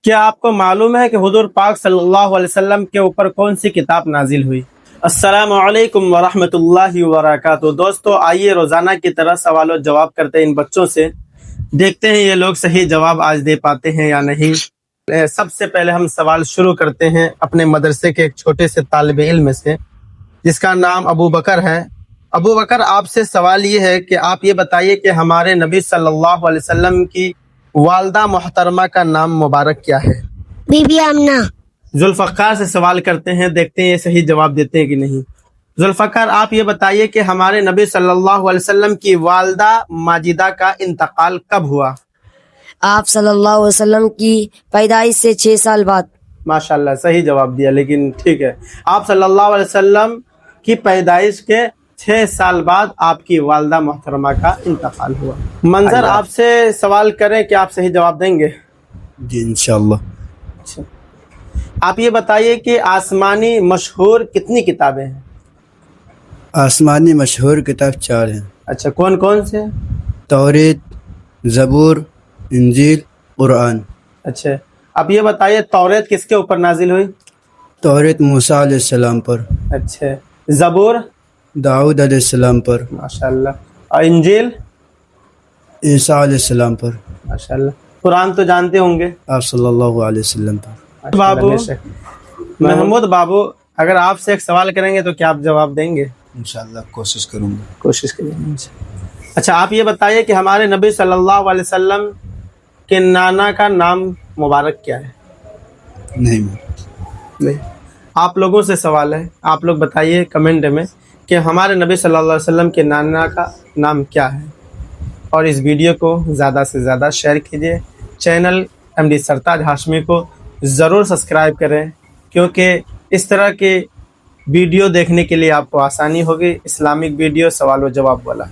کیا آپ کو معلوم ہے کہ حضور پاک صلی اللہ علیہ وسلم کے اوپر کون سی کتاب نازل ہوئی؟ السلام علیکم ورحمۃ اللہ وبرکاتہ۔ دوستو، آئیے روزانہ کی طرح سوال و جواب کرتے ہیں ان بچوں سے، دیکھتے ہیں یہ لوگ صحیح جواب آج دے پاتے ہیں یا نہیں۔ سب سے پہلے ہم سوال شروع کرتے ہیں اپنے مدرسے کے ایک چھوٹے سے طالب علم سے جس کا نام ابو بکر ہے۔ ابو بکر، آپ سے سوال یہ ہے کہ آپ یہ بتائیے کہ ہمارے نبی صلی اللہ علیہ وسلم کی والدہ محترمہ کا نام مبارک کیا ہے؟ Be be Amna. ذوالفقار سے سوال کرتے ہیں، دیکھتے ہیں یہ صحیح جواب دیتے ہیں کہ نہیں۔ ذوالفقار، آپ یہ بتائیے کہ ہمارے نبی صلی اللہ علیہ وسلم کی والدہ ماجدہ کا انتقال کب ہوا؟ آپ صلی اللہ علیہ وسلم کی پیدائش سے 6 سال بعد۔ ماشاءاللہ، صحیح جواب دیا، لیکن ٹھیک ہے۔ آپ صلی اللہ علیہ وسلم کی پیدائش کے 6 سال بعد آپ کی والدہ محترمہ کا انتقال ہوا۔ منظر، آپ سے سوال کریں کہ آپ صحیح جواب دیں گے؟ جی انشاءاللہ۔ اچھا، آپ یہ بتائیے کہ آسمانی مشہور کتنی کتابیں ہیں؟ آسمانی مشہور کتاب 4 ہیں۔ اچھا، کون کون سے؟ توریت، زبور، انجیل، قرآن۔ اچھا، اب یہ بتائیے توریت کس کے اوپر نازل ہوئی؟ توریت موسیٰ علیہ السلام پر، اچھا، زبور؟ داؤد علیہ السلام پر، ماشاءاللہ، اور انجیل؟ عیسیٰ علیہ السلام پر، ماشاءاللہ، قرآن تو جانتے ہوں گے؟ آپ صلی اللہ علیہ وسلم پر۔ بابو، محمود بابو، اگر آپ سے ایک سوال کریں گے تو کیا آپ جواب دیں گے؟ انشاءاللہ کوشش کروں گا۔ کوشش کریں گے۔ اچھا، آپ یہ بتائیے کہ ہمارے نبی صلی اللہ علیہ وسلم کے نانا کا نام مبارک کیا ہے؟ نہیں، آپ لوگوں سے سوال ہے، آپ لوگ بتائیے کمنٹ میں کہ ہمارے نبی صلی اللہ علیہ وسلم کے نانا کا نام کیا ہے، اور اس ویڈیو کو زیادہ سے زیادہ شیئر کیجیے۔ چینل ایم ڈی سرتاج ہاشمی کو ضرور سبسکرائب کریں، کیونکہ اس طرح کے ویڈیو دیکھنے کے لیے آپ کو آسانی ہوگی، اسلامک ویڈیو، سوال و جواب والا۔